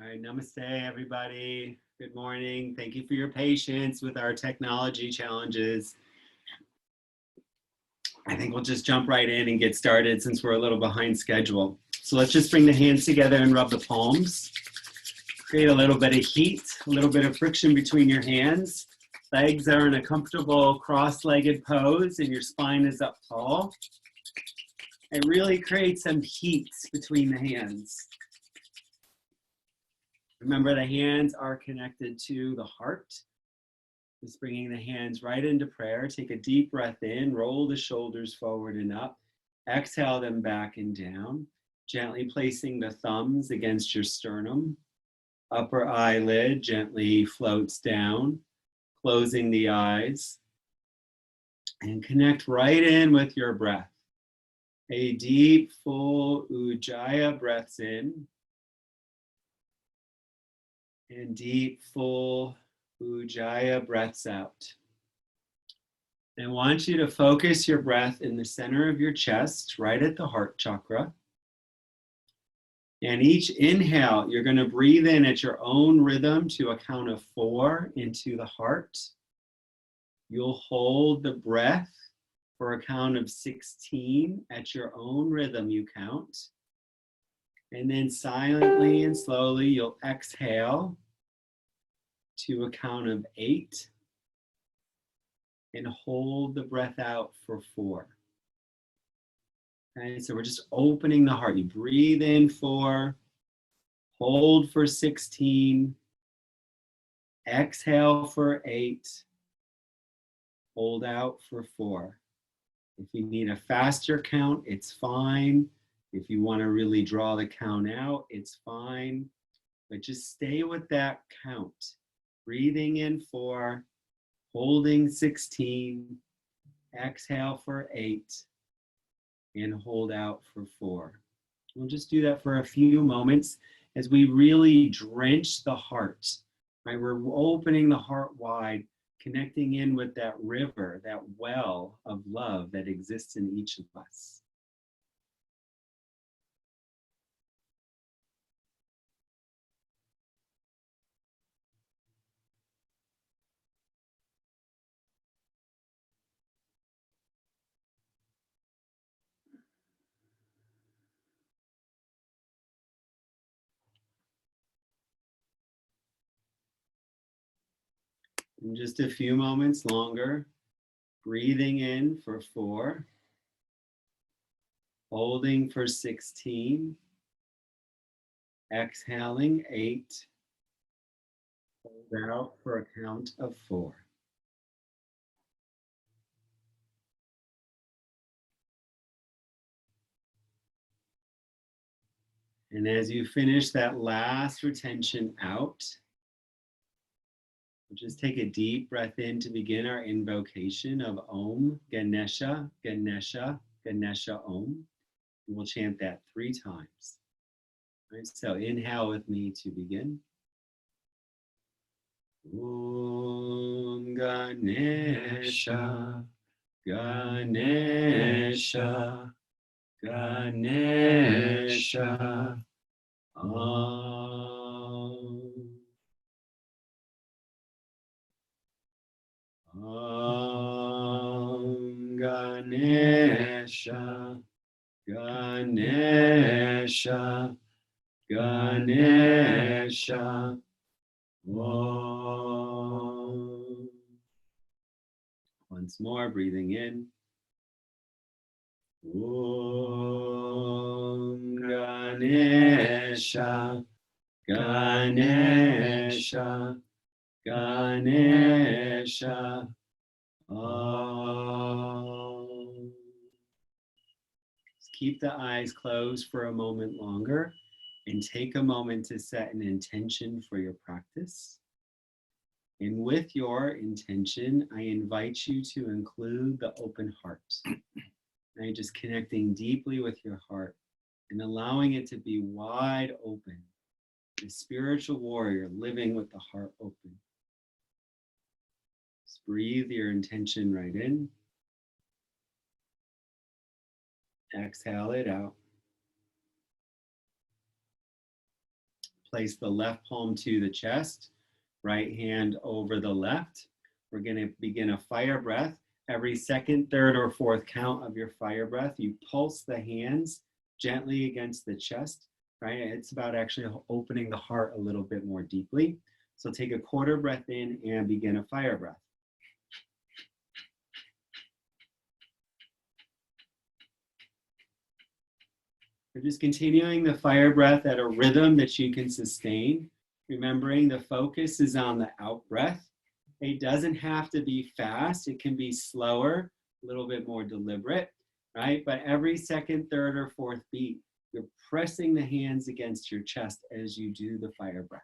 All right, namaste, everybody. Good morning. Thank you for your patience with our technology challenges. I think we'll just jump right in and get started since we're a little behind schedule. So let's just bring the hands together and rub the palms. Create a little bit of heat, a little bit of friction between your hands. Legs are in a comfortable cross-legged pose and your spine is up tall. And really create some heat between the hands. Remember, the hands are connected to the heart. Just bringing the hands right into prayer. Take a deep breath in, roll the shoulders forward and up. Exhale them back and down. Gently placing the thumbs against your sternum. Upper eyelid gently floats down, closing the eyes. And connect right in with your breath. A deep, full Ujjayi breaths in. And deep, full Ujjayi breaths out. And I want you to focus your breath in the center of your chest, right at the heart chakra. And each inhale, you're going to breathe in at your own rhythm to a count of 4 into the heart. You'll hold the breath for a count of 16 at your own rhythm you count. And then silently and slowly, you'll exhale to a count of 8 and hold the breath out for 4. Okay, so we're just opening the heart. You breathe in 4, hold for 16, exhale for 8, hold out for 4. If you need a faster count, it's fine. If you want to really draw the count out, it's fine. But just stay with that count. Breathing in 4, holding 16, exhale for 8, and hold out for 4. We'll just do that for a few moments as we really drench the heart. Right? We're opening the heart wide, connecting in with that river, that well of love that exists in each of us. In just a few moments longer, breathing in for 4, holding for 16, exhaling 8, hold out for a count of 4. And as you finish that last retention out, we'll just take a deep breath in to begin our invocation of Om Ganesha, Ganesha, Ganesha Om. And we'll chant that 3 times. All right, so inhale with me to begin. Om Ganesha, Ganesha, Ganesha. Om Ganesha, Ganesha, Ganesha. Om. Once more, breathing in. Om Ganesha, Ganesha, Ganesha. Om. Just keep the eyes closed for a moment longer and take a moment to set an intention for your practice. And with your intention, I invite you to include the open heart. Right? Just connecting deeply with your heart and allowing it to be wide open. The spiritual warrior living with the heart open. Just breathe your intention right in. Exhale it out. Place the left palm to the chest, right hand over the left. We're going to begin a fire breath. Every second, third, or fourth count of your fire breath, you pulse the hands gently against the chest, right? It's about actually opening the heart a little bit more deeply. So take a quarter breath in and begin a fire breath. We're just continuing the fire breath at a rhythm that you can sustain. Remembering the focus is on the out breath. It doesn't have to be fast. It can be slower, a little bit more deliberate, right? But every second, third, or fourth beat, you're pressing the hands against your chest as you do the fire breath.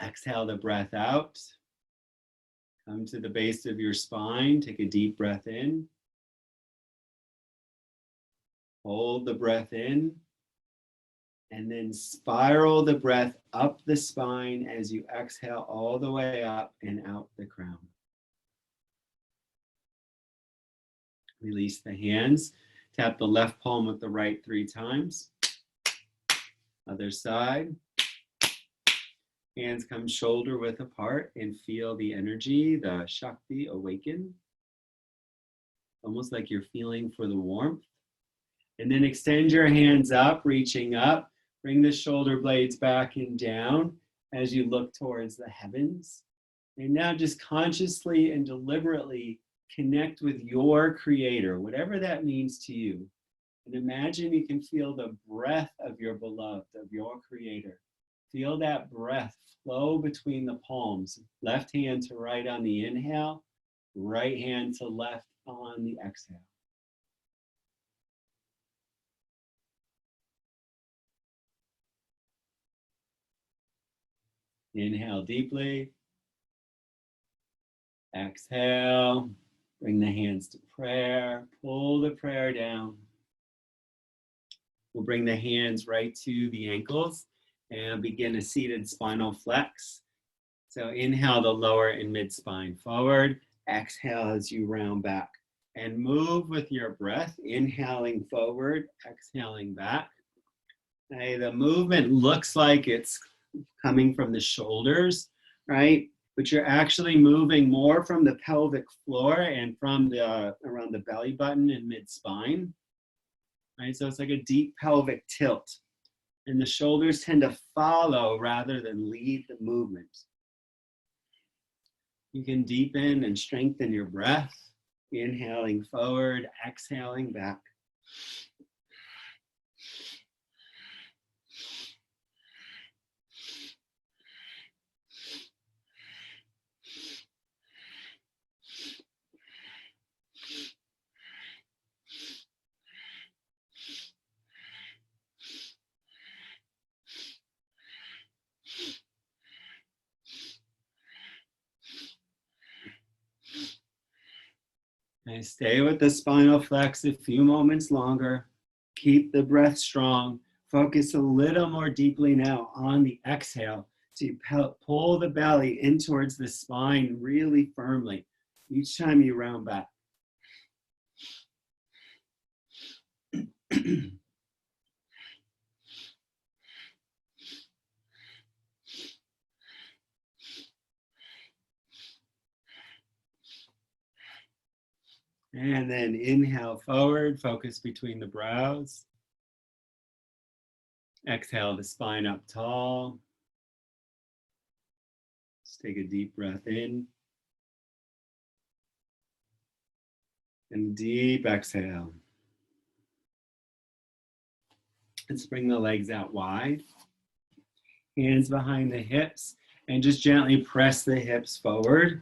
Exhale the breath out. Come to the base of your spine. Take a deep breath in. Hold the breath in. And then spiral the breath up the spine as you exhale all the way up and out the crown. Release the hands. Tap the left palm with the right 3 times. Other side. Hands come shoulder width apart and feel the energy, the Shakti awaken. Almost like you're feeling for the warmth. And then extend your hands up, reaching up. Bring the shoulder blades back and down as you look towards the heavens. And now just consciously and deliberately connect with your creator, whatever that means to you. And imagine you can feel the breath of your beloved, of your creator. Feel that breath flow between the palms, left hand to right on the inhale, right hand to left on the exhale. Inhale deeply. Exhale. Bring the hands to prayer. Pull the prayer down. We'll bring the hands right to the ankles and begin a seated spinal flex. So inhale the lower and mid spine forward. Exhale as you round back. And move with your breath, inhaling forward, exhaling back. Okay, the movement looks like it's coming from the shoulders, right? But you're actually moving more from the pelvic floor and from the around the belly button and mid-spine, right? So it's like a deep pelvic tilt. And the shoulders tend to follow rather than lead the movement. You can deepen and strengthen your breath, inhaling forward, exhaling back. And stay with the spinal flex a few moments longer. Keep the breath strong. Focus a little more deeply now on the exhale. So you pull the belly in towards the spine really firmly each time you round back. And then inhale forward, focus between the brows. Exhale the spine up tall. Just take a deep breath in. And deep exhale. Let's bring the legs out wide. Hands behind the hips. And just gently press the hips forward.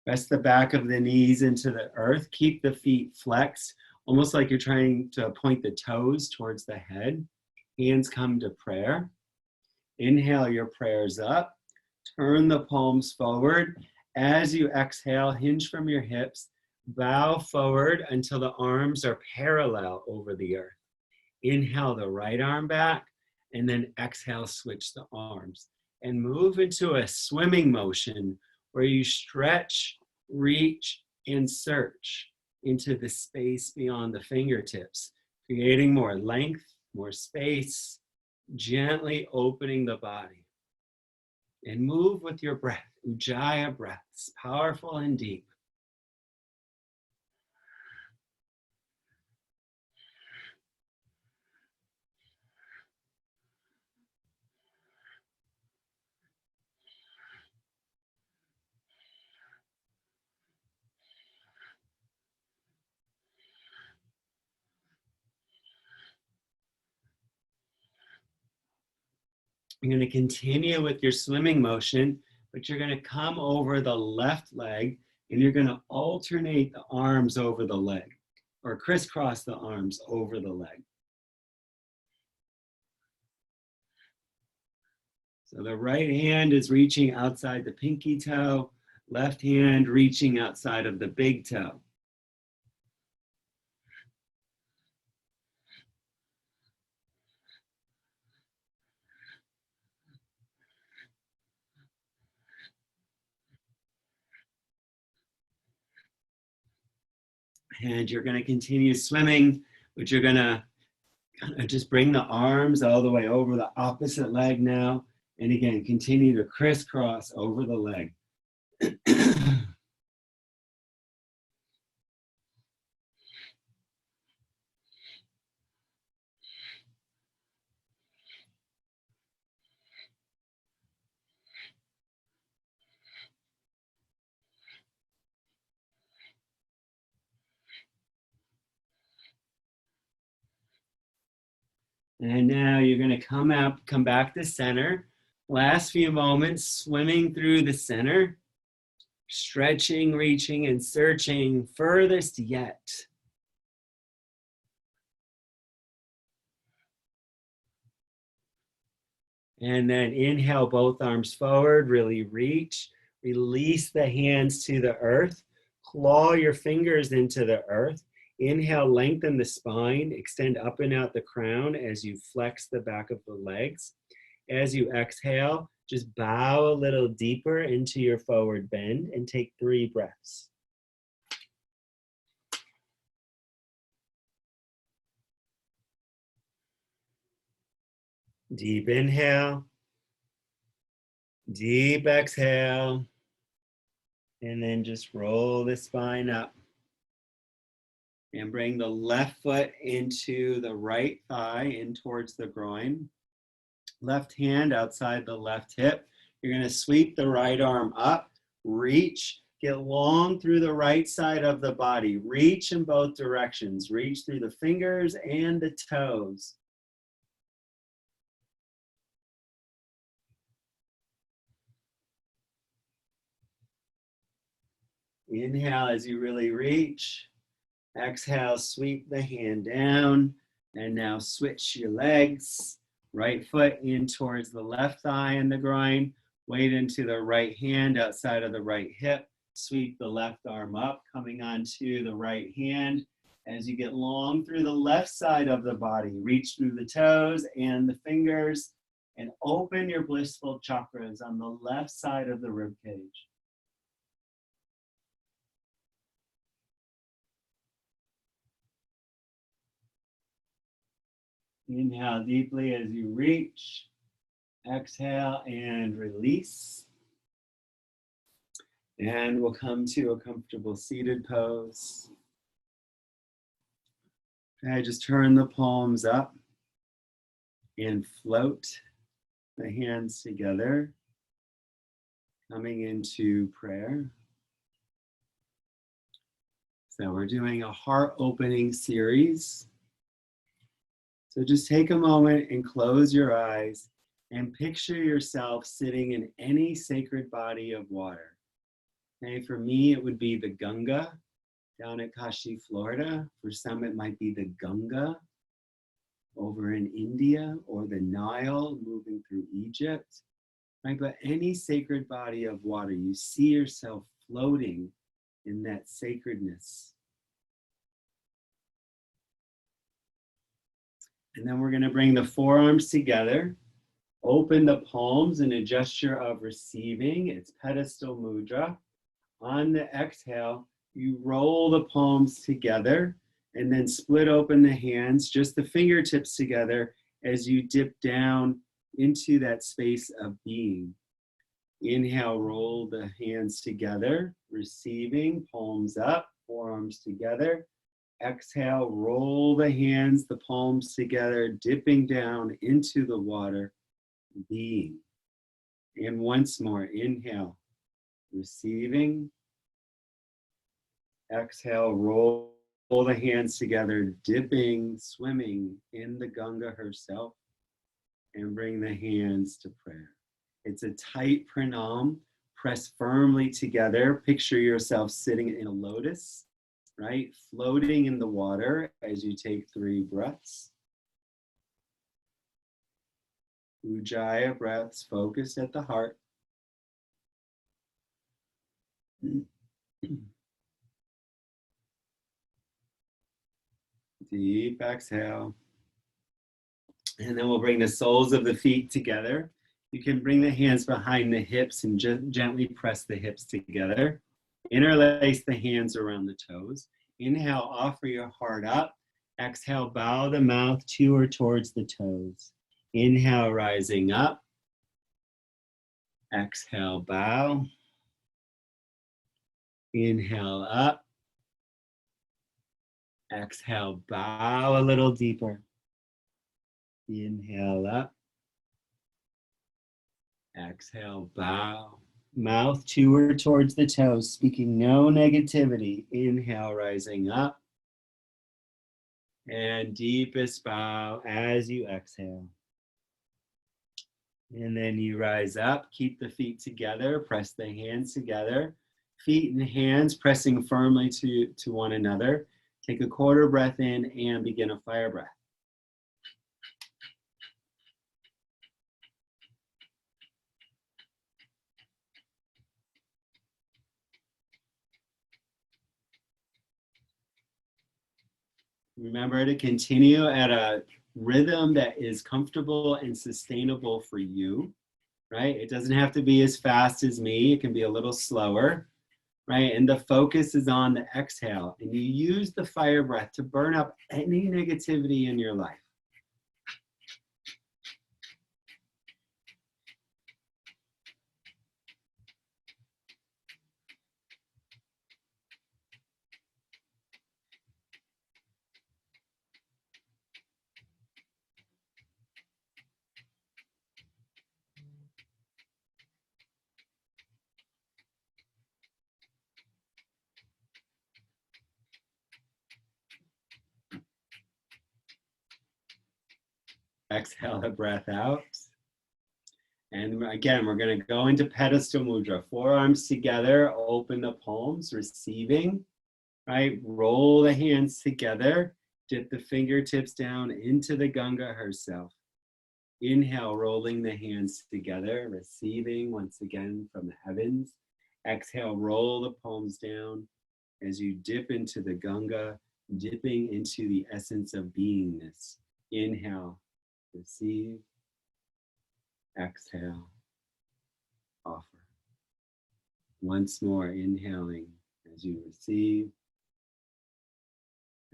Press the back of the knees into the earth. Keep the feet flexed, almost like you're trying to point the toes towards the head. Hands come to prayer. Inhale your prayers up. Turn the palms forward. As you exhale, hinge from your hips. Bow forward until the arms are parallel over the earth. Inhale the right arm back, and then exhale, switch the arms. And move into a swimming motion where you stretch, reach, and search into the space beyond the fingertips, creating more length, more space, gently opening the body. And move with your breath, Ujjayi breaths, powerful and deep. You're going to continue with your swimming motion, but you're going to come over the left leg and you're going to alternate the arms over the leg or crisscross the arms over the leg. So the right hand is reaching outside the pinky toe, left hand reaching outside of the big toe. And you're going to continue swimming, but you're going to just bring the arms all the way over the opposite leg now. And again, continue to crisscross over the leg. And now you're going to come back to center. Last few moments, swimming through the center, stretching, reaching, and searching furthest yet. And then inhale both arms forward, really reach. Release the hands to the earth. Claw your fingers into the earth. Inhale, lengthen the spine, extend up and out the crown as you flex the back of the legs. As you exhale, just bow a little deeper into your forward bend and take 3 breaths. Deep inhale, deep exhale, and then just roll the spine up. And bring the left foot into the right thigh, in towards the groin. Left hand outside the left hip. You're going to sweep the right arm up, reach, get long through the right side of the body. Reach in both directions. Reach through the fingers and the toes. Inhale as you really reach. Exhale, sweep the hand down. And now switch your legs. Right foot in towards the left thigh and the groin. Weight into the right hand outside of the right hip. Sweep the left arm up, coming onto the right hand. As you get long through the left side of the body, reach through the toes and the fingers and open your blissful chakras on the left side of the rib cage. Inhale deeply as you reach. Exhale and release. And we'll come to a comfortable seated pose. Okay, just turn the palms up and float the hands together, coming into prayer. So we're doing a heart opening series. So just take a moment and close your eyes and picture yourself sitting in any sacred body of water. Okay, for me, it would be the Ganga down at Kashi, Florida. For some, it might be the Ganga over in India, or the Nile moving through Egypt, right? But any sacred body of water, you see yourself floating in that sacredness. And then we're going to bring the forearms together, open the palms in a gesture of receiving. It's pedestal mudra. On the exhale, you roll the palms together and then split open the hands, just the fingertips together as you dip down into that space of being. Inhale, roll the hands together, receiving, palms up, forearms together. Exhale, roll the hands, the palms together, dipping down into the water, being. And once more, inhale, receiving. Exhale, roll the hands together, dipping, swimming in the Ganga herself, and bring the hands to prayer. It's a tight pranam. Press firmly together. Picture yourself sitting in a lotus, right? Floating in the water as you take 3 breaths. Ujjayi breaths focused at the heart. Deep exhale. And then we'll bring the soles of the feet together. You can bring the hands behind the hips and gently press the hips together. Interlace the hands around the toes. Inhale, offer your heart up. Exhale, bow the mouth to or towards the toes. Inhale, rising up. Exhale, bow. Inhale, up. Exhale, bow a little deeper. Inhale, up. Exhale, bow. Mouth to or towards the toes, speaking no negativity. Inhale, rising up. And deepest bow as you exhale. And then you rise up, keep the feet together, press the hands together. Feet and hands pressing firmly to one another. Take a quarter breath in and begin a fire breath. Remember to continue at a rhythm that is comfortable and sustainable for you, right? It doesn't have to be as fast as me. It can be a little slower, right? And the focus is on the exhale. And you use the fire breath to burn up any negativity in your life. Exhale the breath out. And again, we're going to go into pedestal mudra. Forearms together, open the palms, receiving, right? Roll the hands together, dip the fingertips down into the Ganga herself. Inhale, rolling the hands together, receiving once again from the heavens. Exhale, roll the palms down as you dip into the Ganga, dipping into the essence of beingness. Inhale, receive. Exhale, offer. Once more, inhaling as you receive.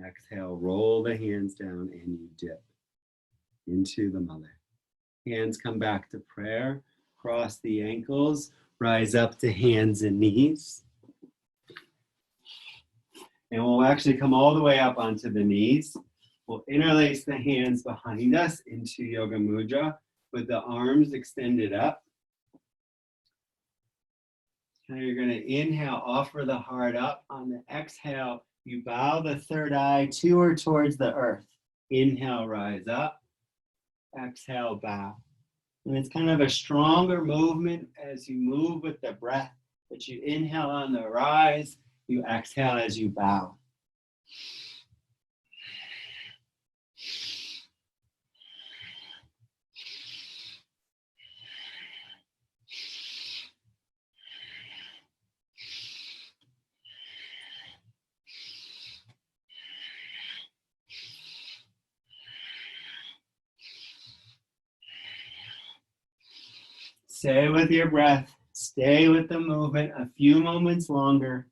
Exhale, roll the hands down and you dip into the mother. Hands come back to prayer. Cross the ankles, rise up to hands and knees. And we'll actually come all the way up onto the knees. We'll interlace the hands behind us into Yoga Mudra with the arms extended up. Now you're going to inhale, offer the heart up. On the exhale, you bow the third eye to or towards the earth. Inhale, rise up. Exhale, bow. And it's kind of a stronger movement as you move with the breath. But you inhale on the rise, you exhale as you bow. Stay with your breath. Stay with the movement a few moments longer.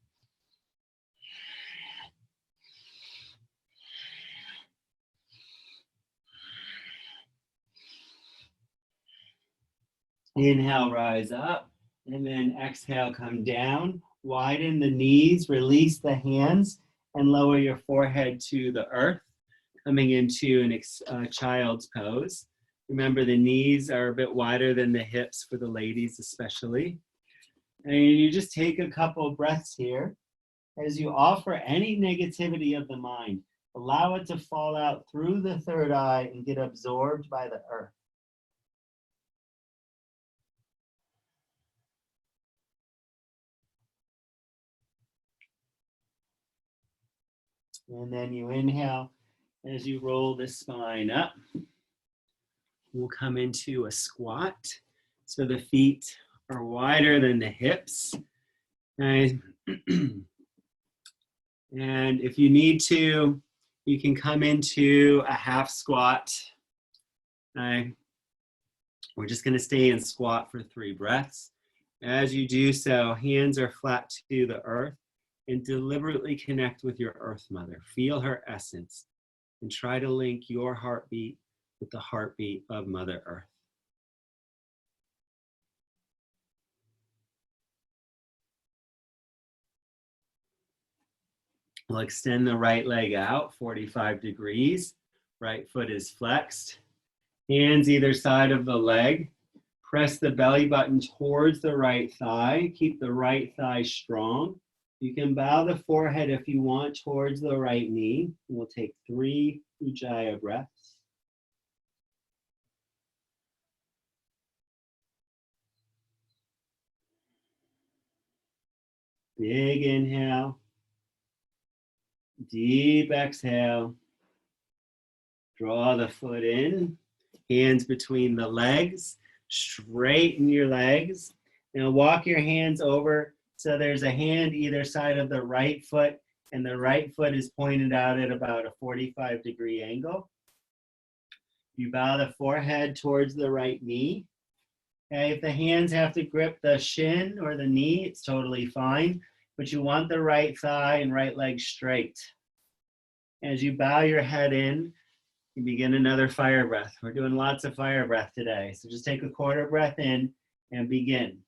Inhale, rise up, and then exhale, come down. Widen the knees, release the hands, and lower your forehead to the earth, coming into a child's pose. Remember, the knees are a bit wider than the hips for the ladies especially. And you just take a couple breaths here as you offer any negativity of the mind. Allow it to fall out through the third eye and get absorbed by the earth. And then you inhale as you roll the spine up. We'll come into a squat. So the feet are wider than the hips. And if you need to, you can come into a half squat. We're just going to stay in squat for 3 breaths. As you do so, hands are flat to the earth, and deliberately connect with your Earth Mother. Feel her essence and try to link your heartbeat with the heartbeat of Mother Earth. We'll extend the right leg out 45 degrees. Right foot is flexed. Hands either side of the leg. Press the belly button towards the right thigh. Keep the right thigh strong. You can bow the forehead if you want towards the right knee. We'll take 3 Ujjayi breaths. Big inhale. Deep exhale. Draw the foot in. Hands between the legs. Straighten your legs. Now walk your hands over so there's a hand either side of the right foot, and the right foot is pointed out at about a 45-degree angle. You bow the forehead towards the right knee. Okay, if the hands have to grip the shin or the knee, it's totally fine, but you want the right thigh and right leg straight. As you bow your head in, you begin another fire breath. We're doing lots of fire breath today, so just take a quarter breath in and begin.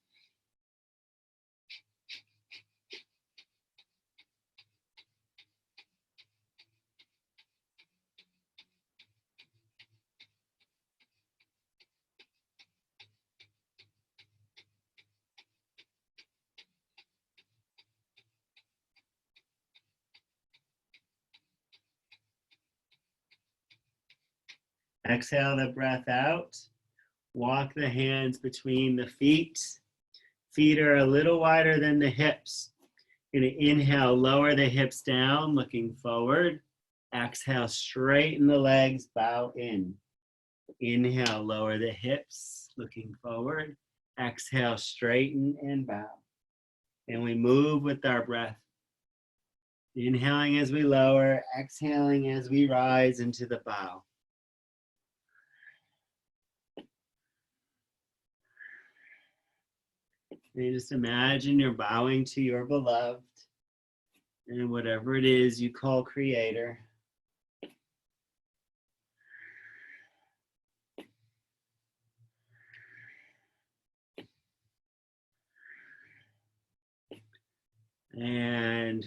Exhale the breath out. Walk the hands between the feet. Feet are a little wider than the hips. You're going to inhale, lower the hips down, looking forward. Exhale, straighten the legs, bow in. Inhale, lower the hips, looking forward. Exhale, straighten and bow. And we move with our breath. Inhaling as we lower, exhaling as we rise into the bow. And just imagine you're bowing to your beloved and whatever it is you call creator. And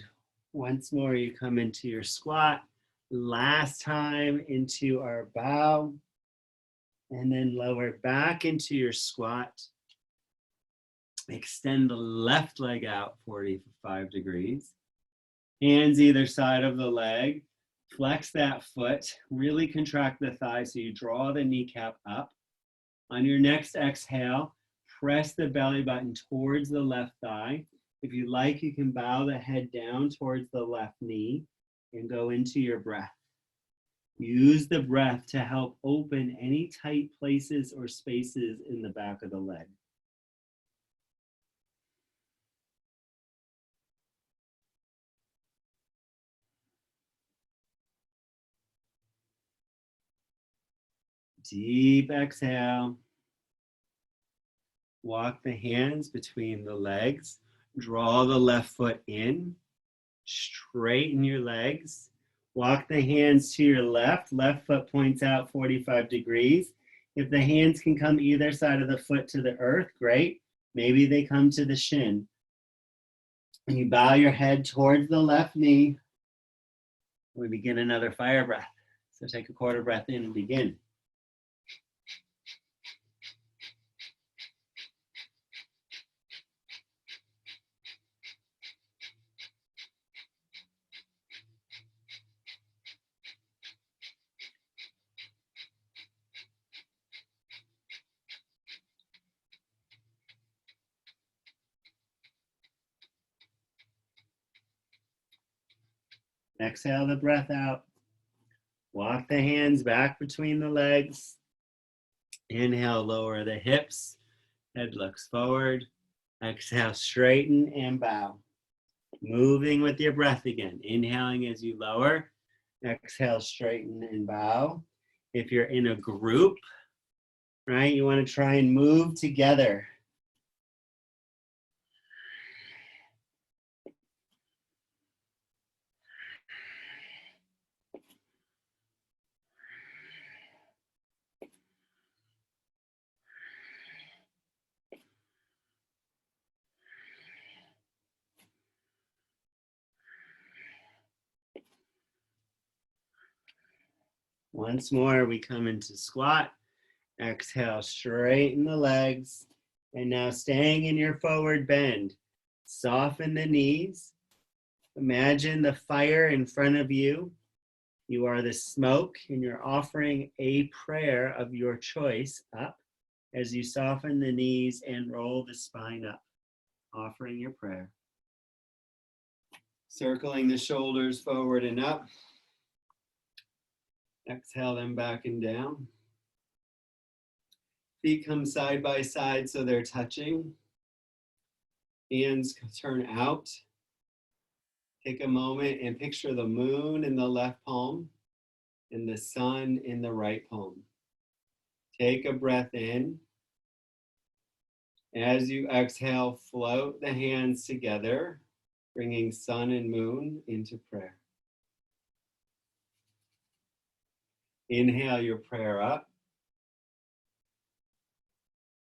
once more, you come into your squat. Last time into our bow. And then lower back into your squat. Extend the left leg out 45 degrees. Hands either side of the leg. Flex that foot. Really contract the thigh so you draw the kneecap up. On your next exhale, press the belly button towards the left thigh. If you like, you can bow the head down towards the left knee and go into your breath. Use the breath to help open any tight places or spaces in the back of the leg. Deep exhale. Walk the hands between the legs. Draw the left foot in. Straighten your legs. Walk the hands to your left. Left foot points out 45 degrees. If the hands can come either side of the foot to the earth, great. Maybe they come to the shin. And you bow your head towards the left knee. We begin another fire breath. So take a quarter breath in and begin. Exhale the breath out. Walk the hands back between the legs. Inhale, lower the hips. Head looks forward. Exhale, straighten and bow. Moving with your breath again. Inhaling as you lower. Exhale, straighten and bow. If you're in a group, right, you want to try and move together. Once more, we come into squat. Exhale, straighten the legs. And now staying in your forward bend. Soften the knees. Imagine the fire in front of you. You are the smoke, and you're offering a prayer of your choice up as you soften the knees and roll the spine up, offering your prayer. Circling the shoulders forward and up. Exhale them back and down. Feet come side by side so they're touching. Hands turn out. Take a moment and picture the moon in the left palm and the sun in the right palm. Take a breath in. As you exhale, float the hands together, bringing sun and moon into prayer. Inhale your prayer up.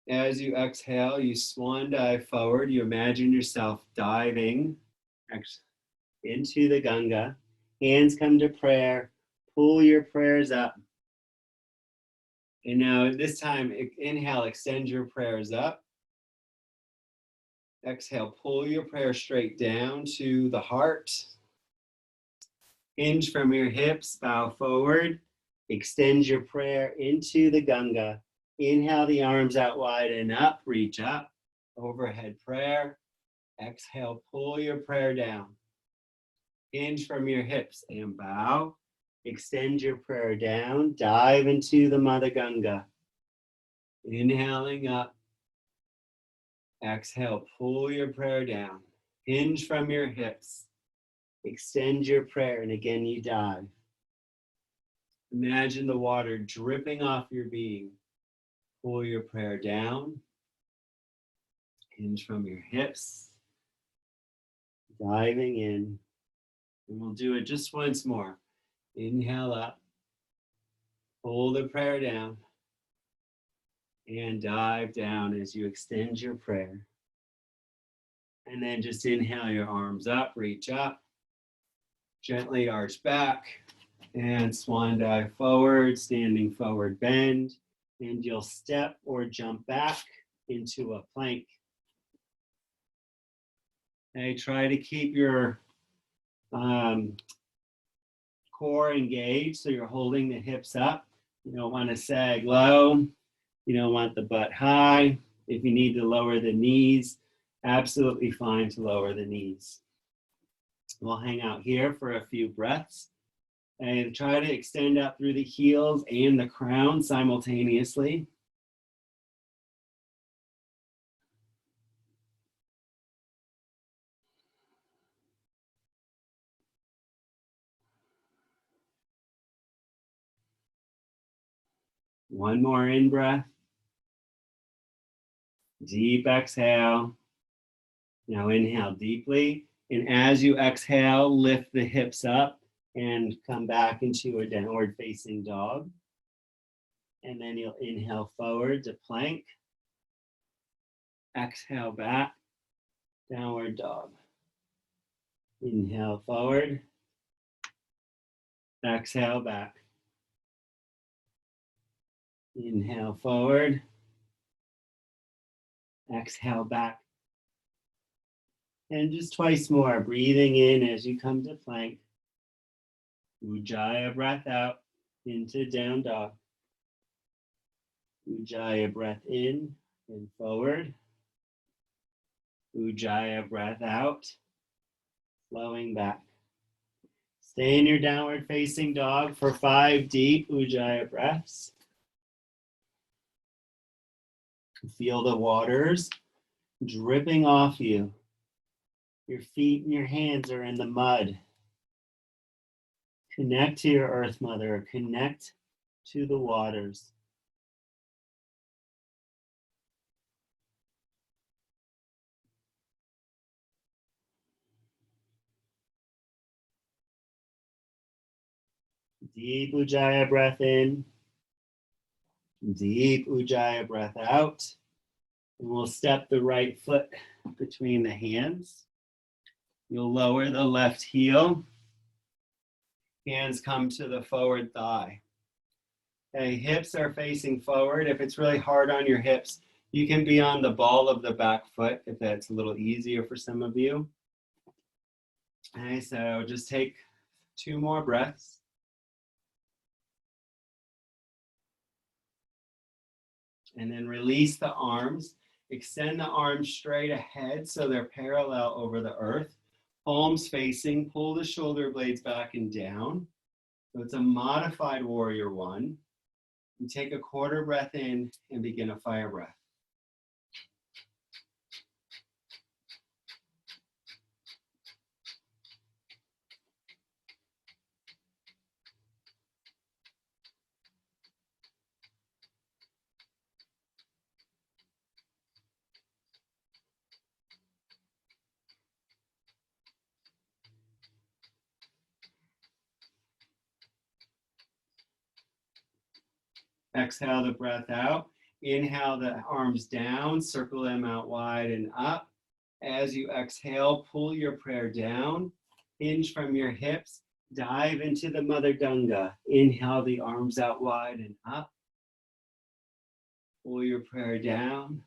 As you exhale, you swan dive forward. You imagine yourself diving into the Ganga. Hands come to prayer. Pull your prayers up. And now this time, inhale, extend your prayers up. Exhale, pull your prayer straight down to the heart. Hinge from your hips, bow forward. Extend your prayer into the Ganga. Inhale the arms out wide and up, reach up. Overhead prayer. Exhale, pull your prayer down. Hinge from your hips and bow. Extend your prayer down. Dive into the Mother Ganga. Inhaling up. Exhale, pull your prayer down. Hinge from your hips. Extend your prayer, and again you dive. Imagine the water dripping off your being. Pull your prayer down. Hinge from your hips. Diving in. And we'll do it just once more. Inhale up. Pull the prayer down. And dive down as you extend your prayer. And then just inhale your arms up, reach up. Gently arch back. And swan dive forward, standing forward bend. And you'll step or jump back into a plank. Okay, try to keep your core engaged so you're holding the hips up. You don't want to sag low. You don't want the butt high. If you need to lower the knees, absolutely fine to lower the knees. We'll hang out here for a few breaths and try to extend out through the heels and the crown simultaneously. One more in breath. Deep exhale. Now inhale deeply. And as you exhale, lift the hips up and come back into a downward facing dog. And then you'll inhale forward to plank. Exhale back, downward dog. Inhale forward. Exhale back. Inhale forward. Exhale back. And just twice more, breathing in as you come to plank. Ujjayi, breath out into down dog. Ujjayi, breath in and forward. Ujjayi, breath out, flowing back. Stay in your downward facing dog for 5 deep Ujjayi breaths. Feel the waters dripping off you. Your feet and your hands are in the mud. Connect to your Earth Mother. Connect to the waters. Deep Ujjayi breath in. Deep Ujjayi breath out. And we'll step the right foot between the hands. You'll lower the left heel. Hands come to the forward thigh. Okay, hips are facing forward. If it's really hard on your hips, you can be on the ball of the back foot if that's a little easier for some of you. Okay, so just take 2 more breaths. And then release the arms. Extend the arms straight ahead so they're parallel over the earth. Palms facing, pull the shoulder blades back and down. So it's a modified warrior one. You take a quarter breath in and begin a fire breath. Exhale the breath out. Inhale the arms down, circle them out wide and up. As you exhale, pull your prayer down, hinge from your hips, dive into the Mother Ganga. Inhale the arms out wide and up. Pull your prayer down.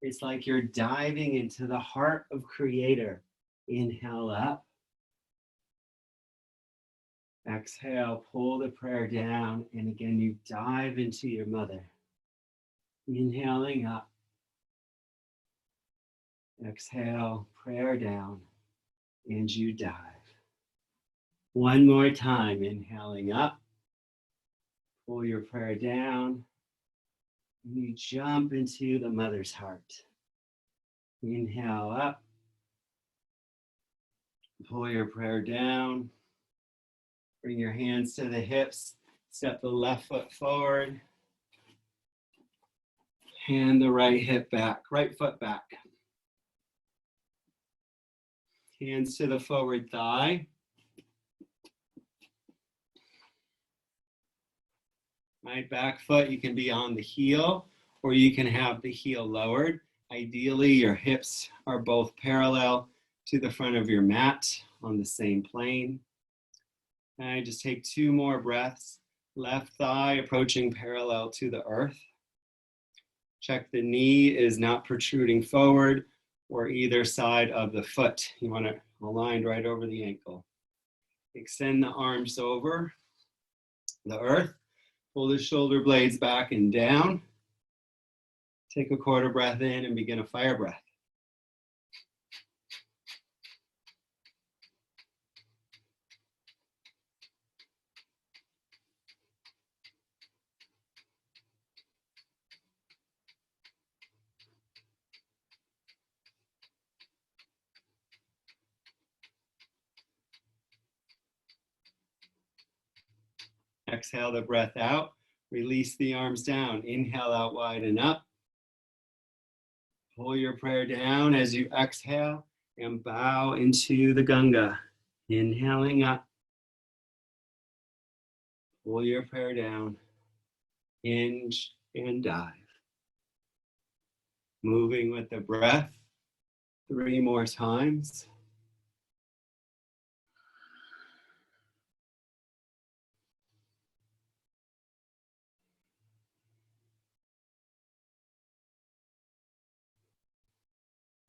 It's like you're diving into the heart of Creator. Inhale up. Exhale, pull the prayer down, and again, you dive into your mother. Inhaling up. Exhale, prayer down, and you dive. One more time, inhaling up. Pull your prayer down, and you jump into the mother's heart. Inhale up. Pull your prayer down. Bring your hands to the hips. Step the left foot forward. Hand the right hip back, right foot back. Hands to the forward thigh. Right back foot, you can be on the heel or you can have the heel lowered. Ideally, your hips are both parallel to the front of your mat on the same plane. And just take 2 more breaths. Left thigh approaching parallel to the earth. Check the knee is not protruding forward or either side of the foot. You want it aligned right over the ankle. Extend the arms over the earth. Pull the shoulder blades back and down. Take a quarter breath in and begin a fire breath. Exhale the breath out. Release the arms down. Inhale out wide and up. Pull your prayer down as you exhale and bow into the Ganga. Inhaling up. Pull your prayer down. Hinge and dive. Moving with the breath 3 more times.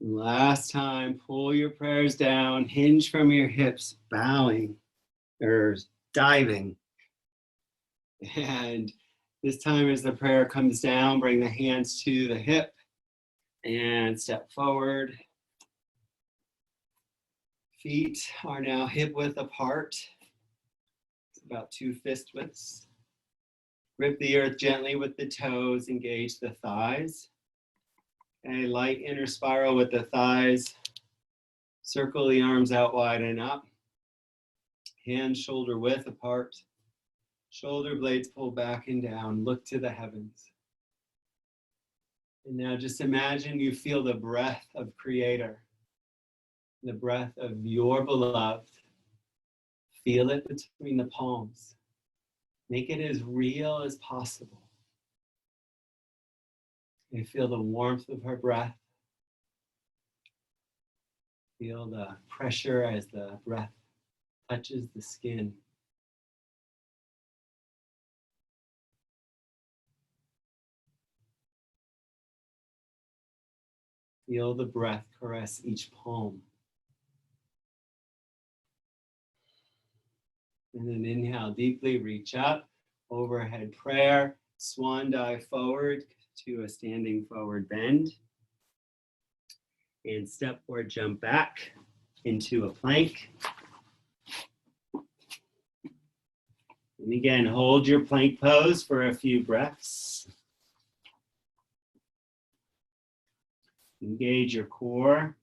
Last time, pull your prayers down, hinge from your hips, bowing or diving. And this time as the prayer comes down, bring the hands to the hip and step forward. Feet are now hip width apart. It's about 2 fist widths. Grip the earth gently with the toes, engage the thighs. A light inner spiral with the thighs. Circle the arms out wide and up. Hands shoulder width apart. Shoulder blades pull back and down. Look to the heavens. And now just imagine you feel the breath of Creator. The breath of your beloved. Feel it between the palms. Make it as real as possible. And feel the warmth of her breath. Feel the pressure as the breath touches the skin. Feel the breath caress each palm. And then inhale deeply, reach up, overhead prayer, swan dive forward to a standing forward bend. And step or jump back into a plank. And again, hold your plank pose for a few breaths. Engage your core.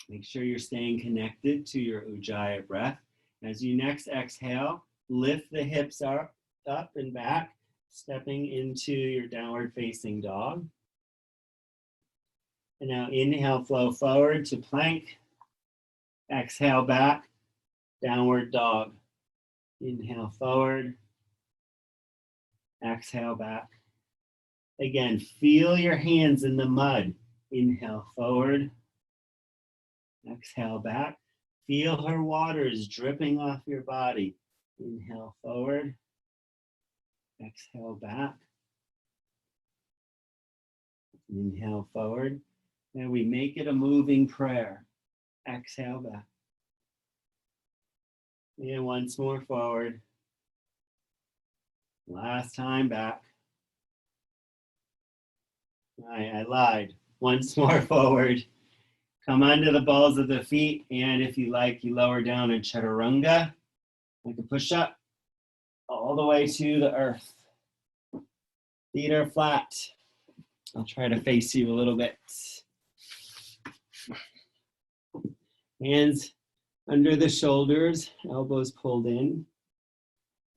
Make sure you're staying connected to your Ujjayi breath. As you next exhale, lift the hips up and back, stepping into your downward facing dog. And now inhale, flow forward to plank. Exhale back, downward dog. Inhale forward. Exhale back. Again, feel your hands in the mud. Inhale forward. Exhale back. Feel her waters dripping off your body. Inhale forward. Exhale back. Inhale forward. And we make it a moving prayer. Exhale back. And once more forward. Last time back. I lied. Once more forward. Come under the balls of the feet, and if you like, you lower down in chaturanga, like a push-up, all the way to the earth. Feet are flat. I'll try to face you a little bit. Hands under the shoulders, elbows pulled in.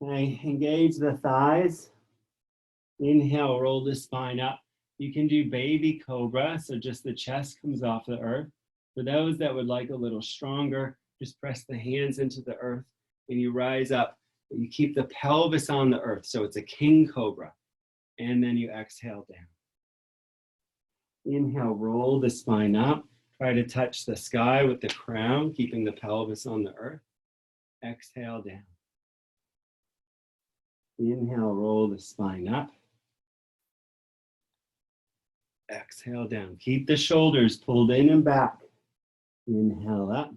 I engage the thighs. Inhale, roll the spine up. You can do baby cobra, so just the chest comes off the earth. For those that would like a little stronger, just press the hands into the earth and you rise up. You keep the pelvis on the earth, so it's a king cobra. And then you exhale down. Inhale, roll the spine up. Try to touch the sky with the crown, keeping the pelvis on the earth. Exhale down. Inhale, roll the spine up. Exhale down. Keep the shoulders pulled in and back. Inhale up.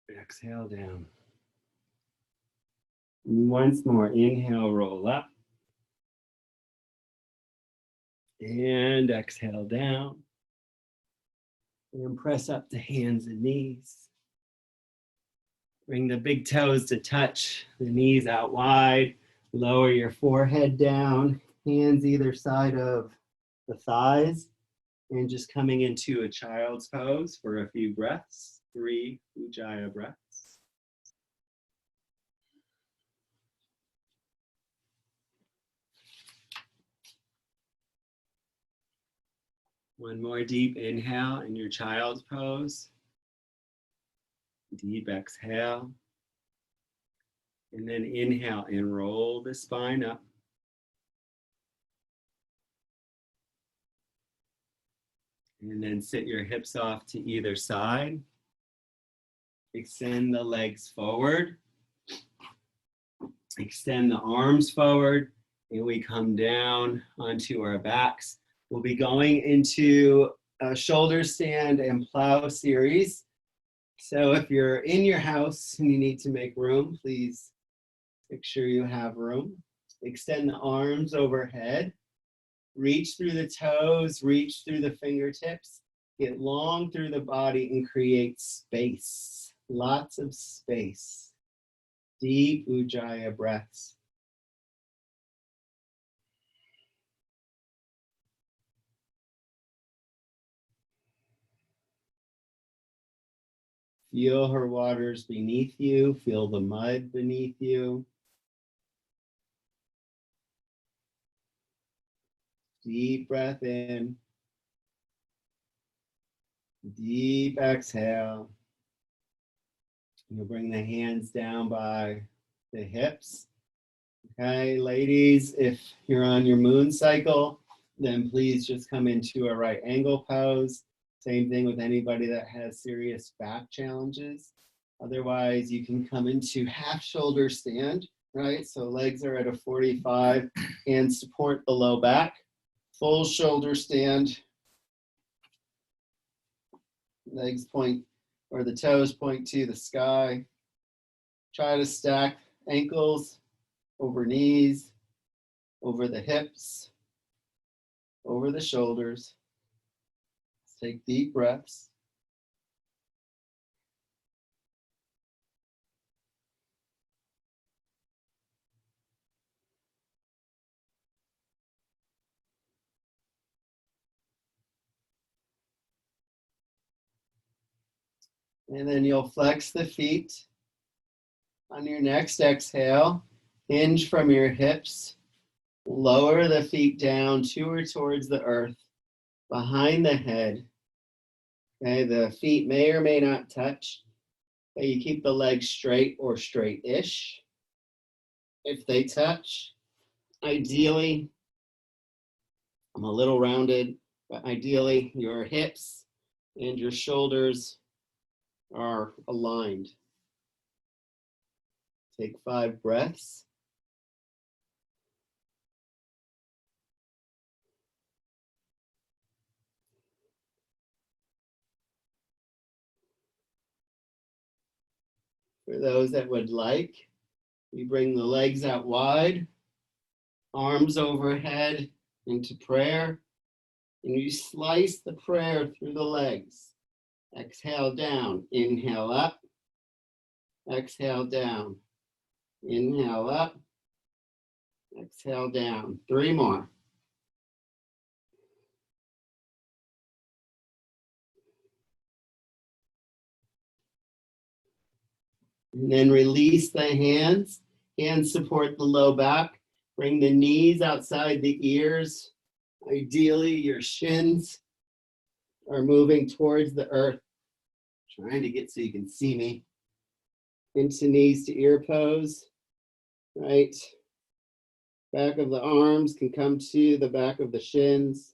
Exhale down. And once more, inhale, roll up. And exhale down. And press up to hands and knees. Bring the big toes to touch, the knees out wide. Lower your forehead down. Hands either side of the thighs. And just coming into a child's pose for a few breaths, 3 Ujjayi breaths. One more deep inhale in your child's pose. Deep exhale. And then inhale and roll the spine up. And then sit your hips off to either side. Extend the legs forward. Extend the arms forward. And we come down onto our backs. We'll be going into a shoulder stand and plow series. So if you're in your house and you need to make room, please make sure you have room. Extend the arms overhead. Reach through the toes, reach through the fingertips. Get long through the body and create space. Lots of space. Deep Ujjayi breaths. Feel her waters beneath you. Feel the mud beneath you. Deep breath in. Deep exhale. You'll bring the hands down by the hips. Okay, ladies, if you're on your moon cycle, then please just come into a right angle pose. Same thing with anybody that has serious back challenges. Otherwise, you can come into half shoulder stand, right? So legs are at a 45 and support the low back. Full shoulder stand. Legs point, or the toes point to the sky. Try to stack ankles over knees, over the hips, over the shoulders. Take deep breaths. And then you'll flex the feet. On your next exhale, hinge from your hips. Lower the feet down to or towards the earth, behind the head. Okay, the feet may or may not touch, but you keep the legs straight or straight-ish. If they touch, ideally, I'm a little rounded, but ideally your hips and your shoulders are aligned. Take 5 breaths. For those that would like, we bring the legs out wide, arms overhead into prayer, and you slice the prayer through the legs. Exhale down, inhale up, exhale down, inhale up, exhale down. 3 more. And then release the hands. Hands support the low back. Bring the knees outside the ears. Ideally, your shins are moving towards the earth. Trying to get so you can see me. Into knees to ear pose. Right. Back of the arms can come to the back of the shins.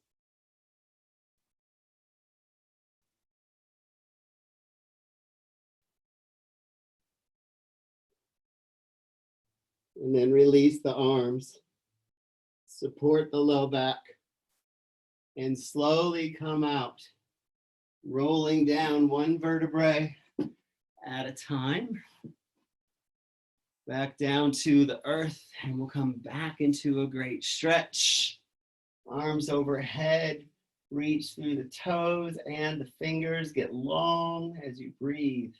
And then release the arms. Support the low back. And slowly come out. Rolling down 1 vertebrae at a time. Back down to the earth. And we'll come back into a great stretch. Arms overhead. Reach through the toes and the fingers. Get long as you breathe.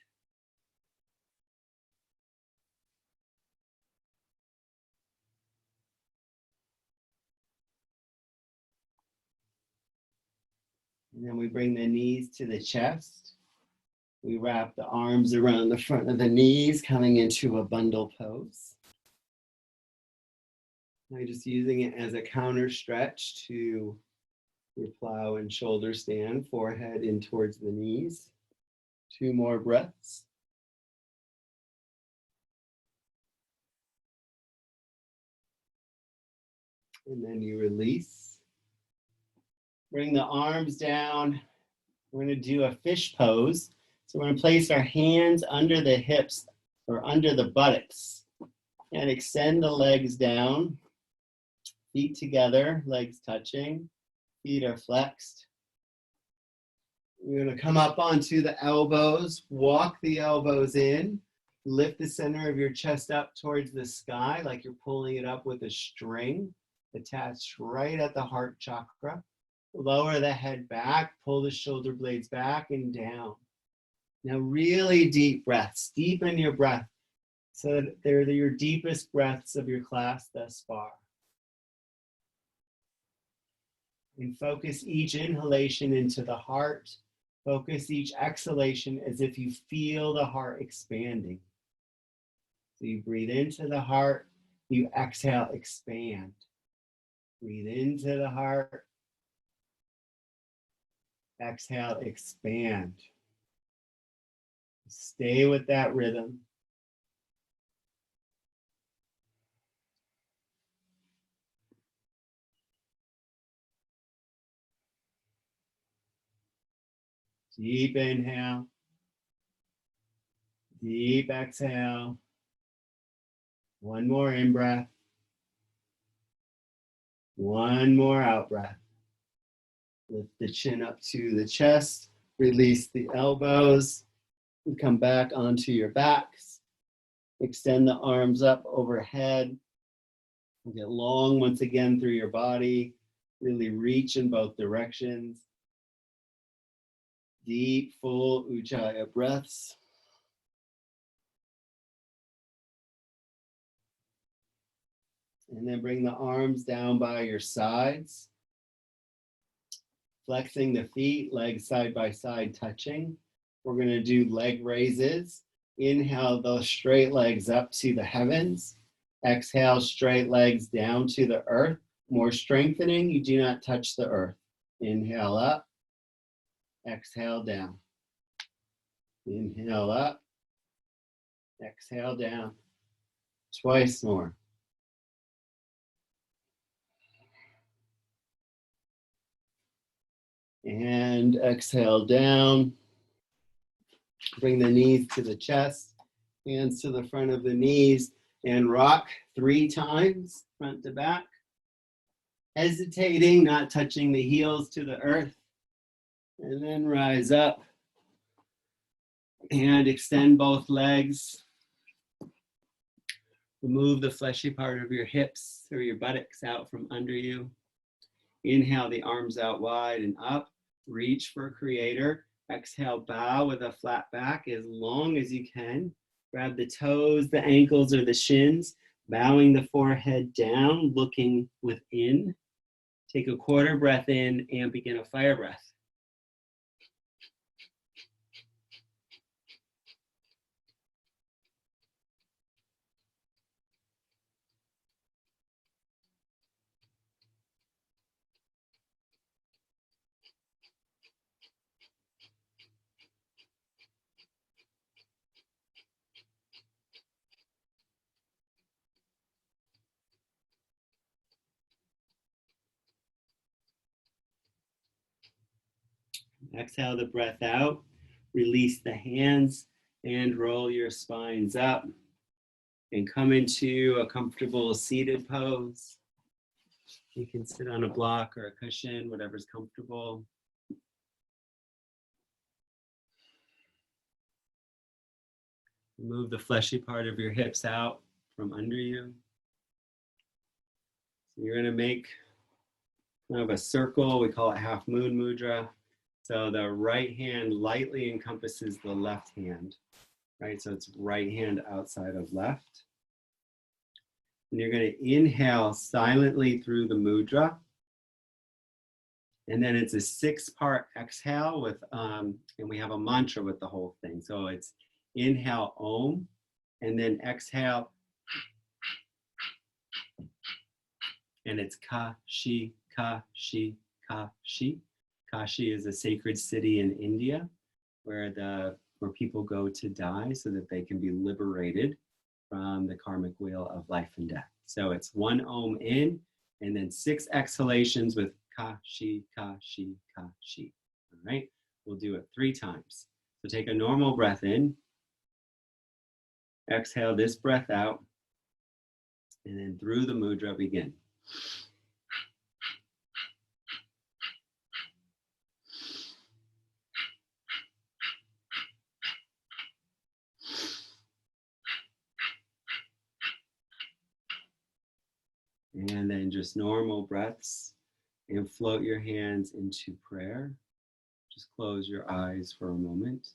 And then we bring the knees to the chest. We wrap the arms around the front of the knees, coming into a bundle pose. I'm just using it as a counter stretch to your plow and shoulder stand, forehead in towards the knees. 2 more breaths. And then you release. Bring the arms down. We're going to do a fish pose. So we're going to place our hands under the hips or under the buttocks and extend the legs down. Feet together, legs touching. Feet are flexed. We're going to come up onto the elbows, walk the elbows in, lift the center of your chest up towards the sky like you're pulling it up with a string attached right at the heart chakra. Lower the head back, pull the shoulder blades back and down. Now really deep breaths, deepen your breath so that they're your deepest breaths of your class thus far. And focus each inhalation into the heart. Focus each exhalation as if you feel the heart expanding. So you breathe into the heart, you exhale, expand. Breathe into the heart, exhale, expand. Stay with that rhythm. Deep inhale, deep exhale. 1 more in breath. 1 more out breath. Lift the chin up to the chest. Release the elbows. And come back onto your backs. Extend the arms up overhead. Get long once again through your body. Really reach in both directions. Deep, full Ujjayi breaths. And then bring the arms down by your sides. Flexing the feet, legs side by side touching. We're going to do leg raises. Inhale those straight legs up to the heavens. Exhale, straight legs down to the earth. More strengthening, you do not touch the earth. Inhale up. Exhale down. Inhale up. Exhale down. Twice more. And exhale down. Bring the knees to the chest, hands to the front of the knees, and rock 3 times, front to back. Hesitating, not touching the heels to the earth. And then rise up and extend both legs. Remove the fleshy part of your hips or your buttocks out from under you. Inhale the arms out wide and up. Reach for creator. Exhale, bow with a flat back as long as you can. Grab the toes, the ankles, or the shins. Bowing the forehead down, looking within. Take a 1/4 breath in and begin a fire breath. Exhale the breath out. Release the hands and roll your spines up. And come into a comfortable seated pose. You can sit on a block or a cushion, whatever's comfortable. Move the fleshy part of your hips out from under you. So you're going to make kind of a circle. We call it half moon mudra. So the right hand lightly encompasses the left hand, right? So it's right hand outside of left. And you're going to inhale silently through the mudra. And then it's a 6-part exhale with, and we have a mantra with the whole thing. So it's inhale Om, and then exhale, and it's Kashi, Kashi, Kashi. Kashi is a sacred city in India where people go to die so that they can be liberated from the karmic wheel of life and death. So it's 1 Om in, and then 6 exhalations with Kashi, Kashi, Kashi. All right, we'll do it 3 times. So take a normal breath in, exhale this breath out, and then through the mudra begin. And then just normal breaths, and float your hands into prayer. Just close your eyes for a moment.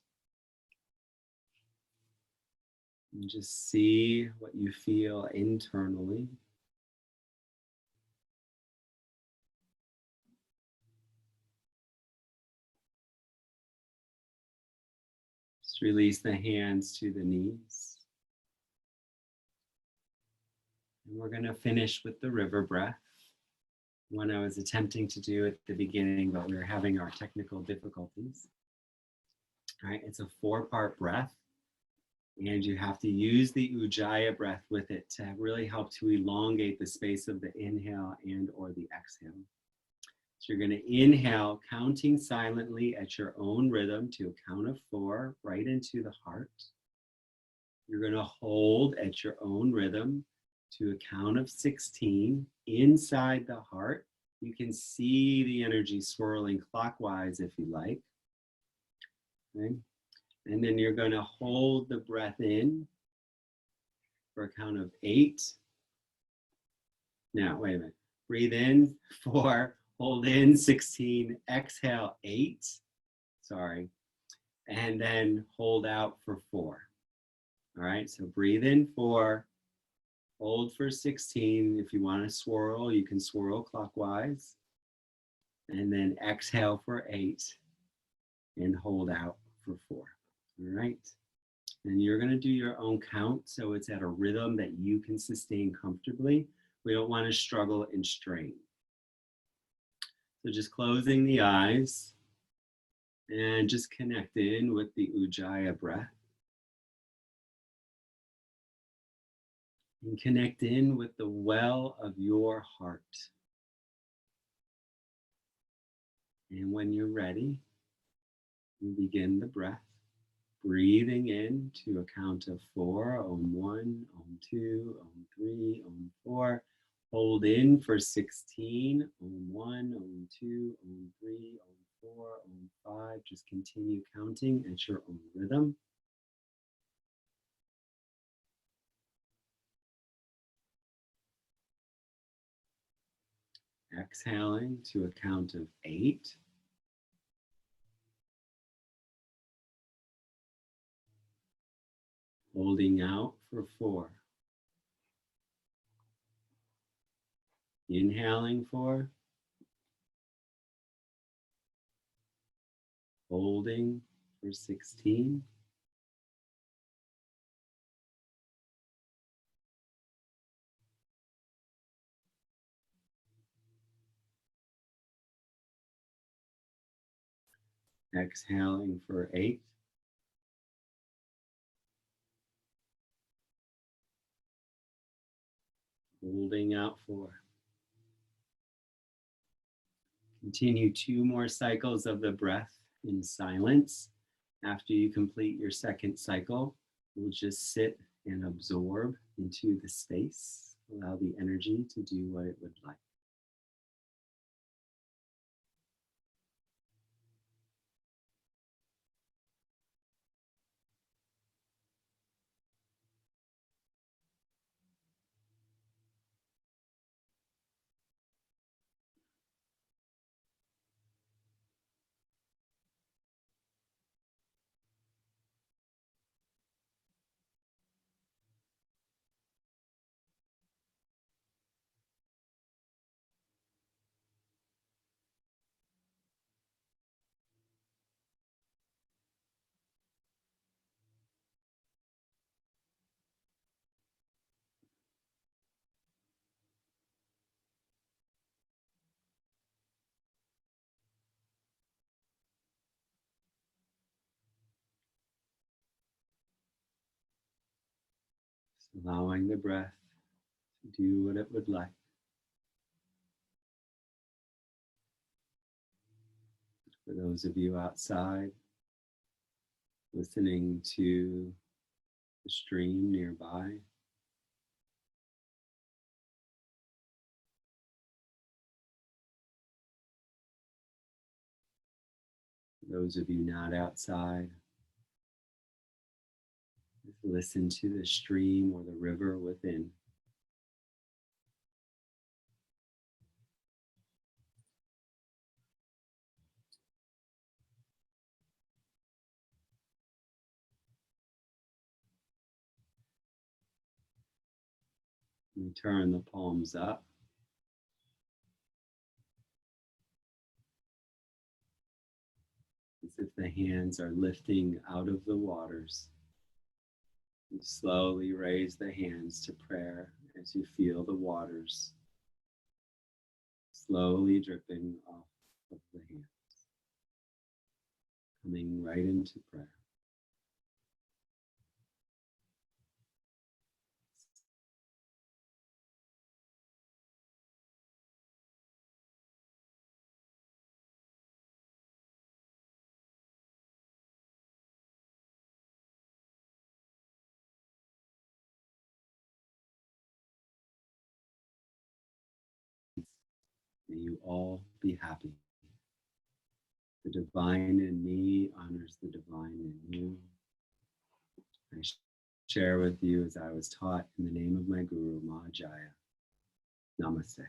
And just see what you feel internally. Just release the hands to the knees. And we're going to finish with the river breath. One I was attempting to do at the beginning, but we were having our technical difficulties. All right, it's a 4-part breath, and you have to use the Ujjayi breath with it to really help to elongate the space of the inhale and or the exhale. So you're going to inhale, counting silently at your own rhythm to a count of 4, right into the heart. You're going to hold at your own rhythm to a count of 16 inside the heart. You can see the energy swirling clockwise if you like. Okay. And then you're going to hold the breath in for a count of 8. Now, wait a minute. Breathe in 4, hold in 16, exhale 8. Sorry. And then hold out for 4. All right, so breathe in 4, hold for 16. If you want to swirl, you can swirl clockwise. And then exhale for 8 and hold out for 4. All right. And you're going to do your own count, so it's at a rhythm that you can sustain comfortably. We don't want to struggle and strain. So just closing the eyes and just connect in with the Ujjayi breath. And connect in with the well of your heart. And when you're ready, you begin the breath, breathing in to a count of 4, Om 1, Om 2, Om 3, Om 4. Hold in for 16, Om 1, Om 2, Om 3, Om 4, Om 5. Just continue counting at your own rhythm. Exhaling to a count of 8. Holding out for 4. Inhaling 4. Holding for 16. Exhaling for 8. Holding out 4. Continue 2 more cycles of the breath in silence. After you complete your second cycle, we'll just sit and absorb into the space. Allow the energy to do what it would like. allowing the breath to do what it would like. For those of you outside, listening to the stream nearby, for those of you not outside, listen to the stream or the river within. We turn the palms up. As if the hands are lifting out of the waters. You slowly raise the hands to prayer as you feel the waters slowly dripping off of the hands, coming right into prayer. May you all be happy. The divine in me honors the divine in you. I share with you as I was taught in the name of my Guru, Mahajaya. Namaste.